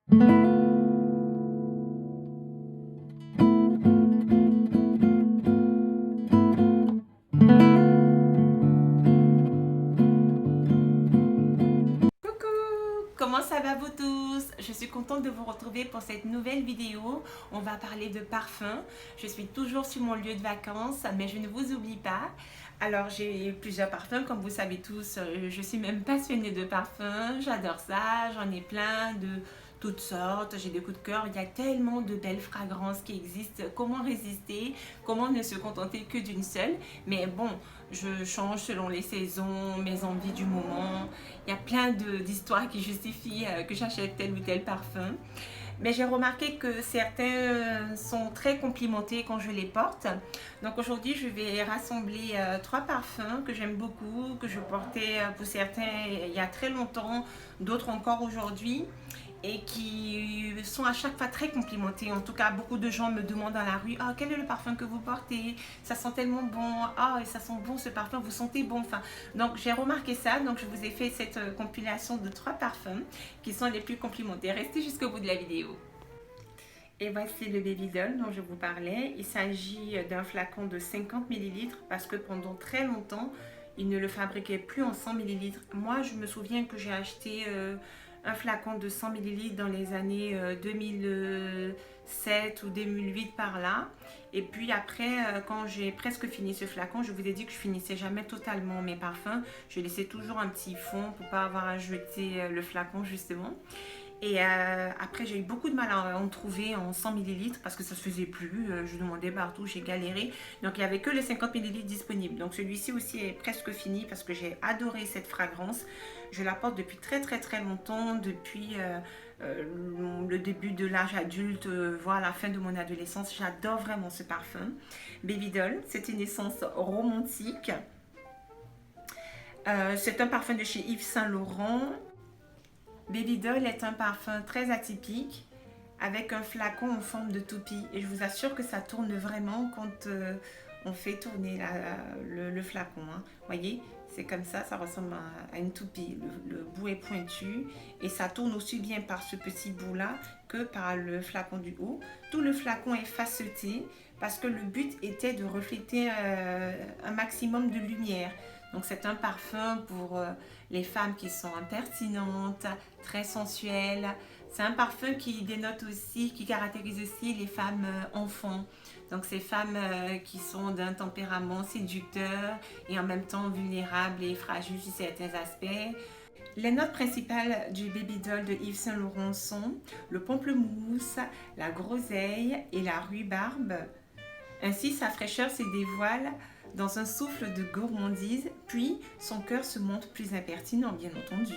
Comment ça va vous tous? Je suis contente de vous retrouver pour cette nouvelle vidéo. On va parler de parfum. Je suis toujours sur mon lieu de vacances, mais je ne vous oublie pas. Alors j'ai plusieurs parfums, comme vous savez tous, je suis même passionnée de parfums. J'adore ça, j'en ai plein de toutes sortes, j'ai des coups de cœur. Il y a tellement de belles fragrances qui existent. Comment résister? Comment ne se contenter que d'une seule? Mais bon, je change selon les saisons, mes envies du moment. Il y a plein d'histoires qui justifient que j'achète tel ou tel parfum. Mais j'ai remarqué que certains sont très complimentés quand je les porte. Donc aujourd'hui, je vais rassembler trois parfums que j'aime beaucoup, que je portais pour certains il y a très longtemps, d'autres encore aujourd'hui, et qui sont à chaque fois très complimentés. En tout cas, beaucoup de gens me demandent dans la rue: ah, quel est le parfum que vous portez? Ça sent tellement bon. Ah, ça sent bon ce parfum, vous sentez bon. Enfin, donc j'ai remarqué ça. Donc je vous ai fait cette compilation de trois parfums qui sont les plus complimentés. Restez jusqu'au bout de la vidéo. Et voici le Baby Doll dont je vous parlais. Il s'agit d'un flacon de 50 millilitres parce que pendant très longtemps, ils ne le fabriquaient plus en 100 millilitres. Moi, je me souviens que j'ai acheté un flacon de 100 millilitres dans les années 2007 ou 2008 par là. Et puis après, quand j'ai presque fini ce flacon, je vous ai dit que je finissais jamais totalement mes parfums. Je laissais toujours un petit fond pour pas avoir à jeter le flacon justement. Et après, j'ai eu beaucoup de mal à en trouver en 100 millilitres parce que ça se faisait plus. Je demandais partout, j'ai galéré. Donc, il n'y avait que les 50 millilitres disponibles. Donc, celui-ci aussi est presque fini parce que j'ai adoré cette fragrance. Je la porte depuis très très très longtemps, depuis le début de l'âge adulte, voire la fin de mon adolescence. J'adore vraiment ce parfum. Baby Doll, c'est une essence romantique. C'est un parfum de chez Yves Saint Laurent. Baby Doll est un parfum très atypique avec un flacon en forme de toupie et je vous assure que ça tourne vraiment quand on fait tourner le flacon. Hein. Voyez, c'est comme ça ressemble à une toupie. Le bout est pointu et ça tourne aussi bien par ce petit bout là que par le flacon du haut. Tout le flacon est faceté parce que le but était de refléter un maximum de lumière. Donc c'est un parfum pour les femmes qui sont impertinentes, très sensuelles. C'est un parfum qui dénote aussi, qui caractérise aussi les femmes enfants. Donc ces femmes qui sont d'un tempérament séducteur et en même temps vulnérables et fragiles sur certains aspects. Les notes principales du Baby Doll de Yves Saint Laurent sont le pamplemousse, la groseille et la rhubarbe. Ainsi, sa fraîcheur se dévoile dans un souffle de gourmandise, puis son cœur se montre plus impertinent, bien entendu.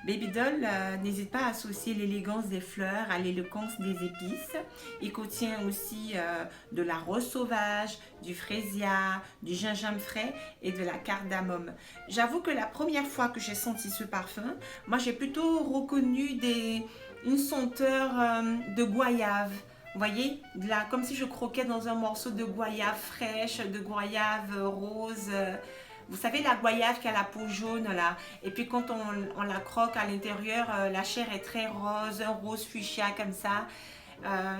Baby Doll n'hésite pas à associer l'élégance des fleurs à l'éloquence des épices. Il contient aussi de la rose sauvage, du frésia, du gingembre frais et de la cardamome. J'avoue que la première fois que j'ai senti ce parfum, moi j'ai plutôt reconnu une senteur de goyave. Vous voyez, là, comme si je croquais dans un morceau de goyave fraîche, de goyave rose. Vous savez, la goyave qui a la peau jaune là. Et puis quand on la croque à l'intérieur, la chair est très rose, un rose fuchsia comme ça.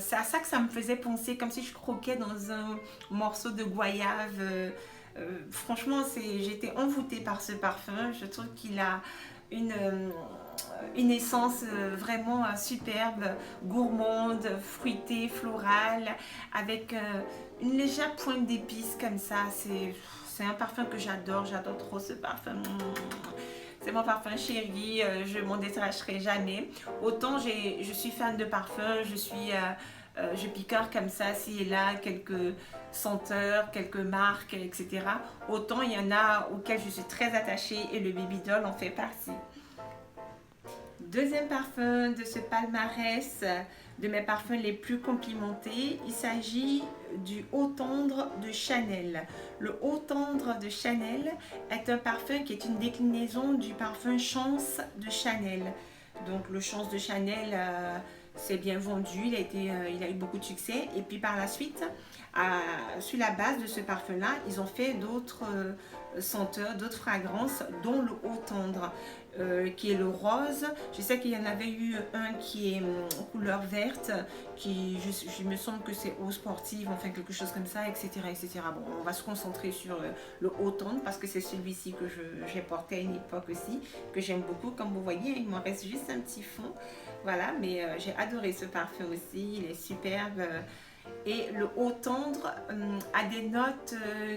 C'est à ça que ça me faisait penser, comme si je croquais dans un morceau de goyave. Franchement, j'étais envoûtée par ce parfum. Je trouve qu'il a une, euh, une essence vraiment superbe, gourmande, fruitée, florale, avec une légère pointe d'épices comme ça. C'est un parfum que j'adore trop ce parfum. C'est mon parfum chéri, je m'en détacherai jamais. Autant je suis fan de parfums, je picore comme ça, ci et là, quelques senteurs, quelques marques, etc. Autant il y en a auxquelles je suis très attachée et le Baby Doll en fait partie. Deuxième parfum de ce palmarès de mes parfums les plus complimentés, il s'agit du Eau Tendre de Chanel. Le Eau Tendre de Chanel est un parfum qui est une déclinaison du parfum Chance de Chanel. Donc le Chance de Chanel s'est bien vendu, il a eu beaucoup de succès. Et puis par la suite, sur la base de ce parfum-là, ils ont fait d'autres senteurs, d'autres fragrances, dont le Eau Tendre, qui est le rose. Je sais qu'il y en avait eu un qui est couleur verte, qui je me semble que c'est Eau Sportive, enfin quelque chose comme ça, etc. etc. Bon, on va se concentrer sur le Eau Tendre parce que c'est celui-ci que j'ai porté à une époque aussi, que j'aime beaucoup. Comme vous voyez, il m'en reste juste un petit fond. Voilà, mais j'ai adoré ce parfum aussi, il est superbe. Et le Eau Tendre a des notes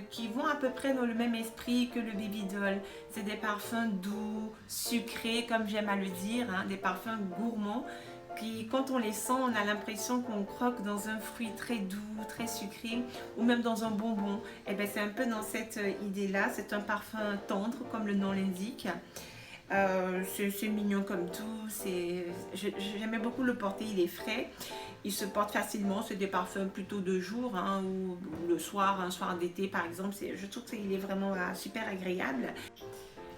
qui vont à peu près dans le même esprit que le Baby Doll. C'est des parfums doux, sucrés, comme j'aime à le dire, hein, des parfums gourmands qui, quand on les sent, on a l'impression qu'on croque dans un fruit très doux, très sucré, ou même dans un bonbon. Et bien, c'est un peu dans cette idée-là. C'est un parfum tendre, comme le nom l'indique. C'est mignon comme tout. J'aimais beaucoup le porter, il est frais. Il se porte facilement, c'est des parfums plutôt de jour, hein, ou le soir, un soir d'été par exemple. Je trouve qu'il est vraiment super agréable.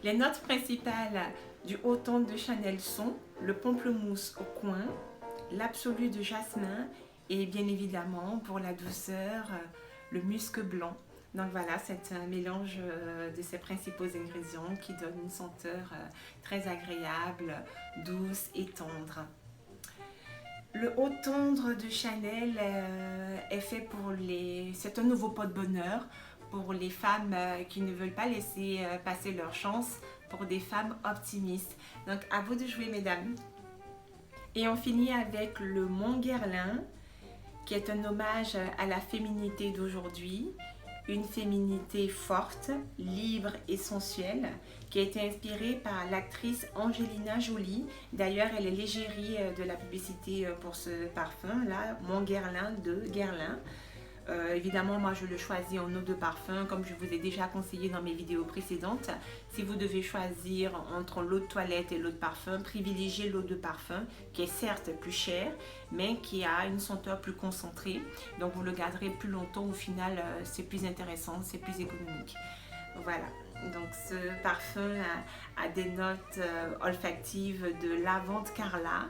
Les notes principales du Eau Tendre de Chanel sont le pamplemousse au coin, l'absolu de jasmin et bien évidemment pour la douceur, le musc blanc. Donc voilà, c'est un mélange de ces principaux ingrédients qui donne une senteur très agréable, douce et tendre. Le Eau Tendre de Chanel est fait pour les... C'est un nouveau pot de bonheur pour les femmes qui ne veulent pas laisser passer leur chance, pour des femmes optimistes. Donc à vous de jouer, mesdames. Et on finit avec le Mont Guerlain, qui est un hommage à la féminité d'aujourd'hui. Une féminité forte, libre et sensuelle, qui a été inspirée par l'actrice Angelina Jolie. D'ailleurs, elle est l'égérie de la publicité pour ce parfum-là, Mont Guerlain de Guerlain. Évidemment, moi je le choisis en eau de parfum, comme je vous ai déjà conseillé dans mes vidéos précédentes. Si vous devez choisir entre l'eau de toilette et l'eau de parfum, privilégiez l'eau de parfum, qui est certes plus chère, mais qui a une senteur plus concentrée. Donc vous le garderez plus longtemps, au final c'est plus intéressant, c'est plus économique. Voilà, donc ce parfum a des notes olfactives de lavande Carla,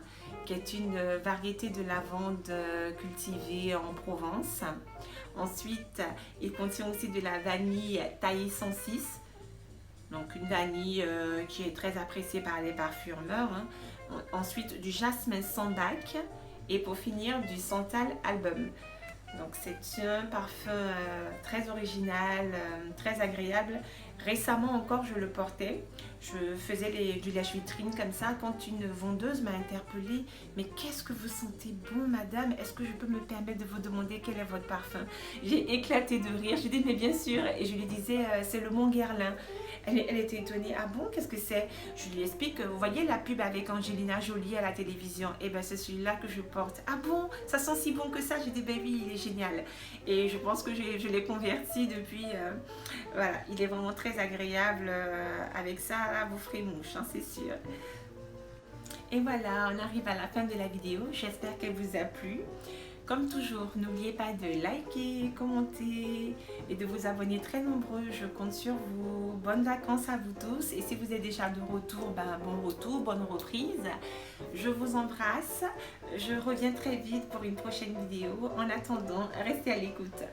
qui est une variété de lavande cultivée en Provence. Ensuite, il contient aussi de la vanille taillée 106, donc une vanille qui est très appréciée par les parfumeurs. Hein. Ensuite, du jasmin sambac et pour finir, du santal album. Donc c'est un parfum très original, très agréable. Récemment encore, je le portais. Je faisais du lèche-vitrine comme ça quand une vendeuse m'a interpellée. Mais qu'est-ce que vous sentez bon, madame? Est-ce que je peux me permettre de vous demander quel est votre parfum? J'ai éclaté de rire. J'ai dit, mais bien sûr. Et je lui disais, c'est le Mont Guerlain. Elle était étonnée. Ah bon, qu'est-ce que c'est? Je lui explique, vous voyez la pub avec Angelina Jolie à la télévision? Et bien c'est celui-là que je porte. Ah bon, ça sent si bon que ça? J'ai dit, ben oui, il est génial. Et je pense que je l'ai converti depuis. Voilà, il est vraiment très agréable. Avec ça, là, vous ferez mouche, hein, c'est sûr. Et voilà, on arrive à la fin de la vidéo. J'espère qu'elle vous a plu. Comme toujours, n'oubliez pas de liker, commenter et de vous abonner très nombreux. Je compte sur vous. Bonnes vacances à vous tous. Et si vous êtes déjà de retour, ben, bon retour, bonne reprise. Je vous embrasse. Je reviens très vite pour une prochaine vidéo. En attendant, restez à l'écoute.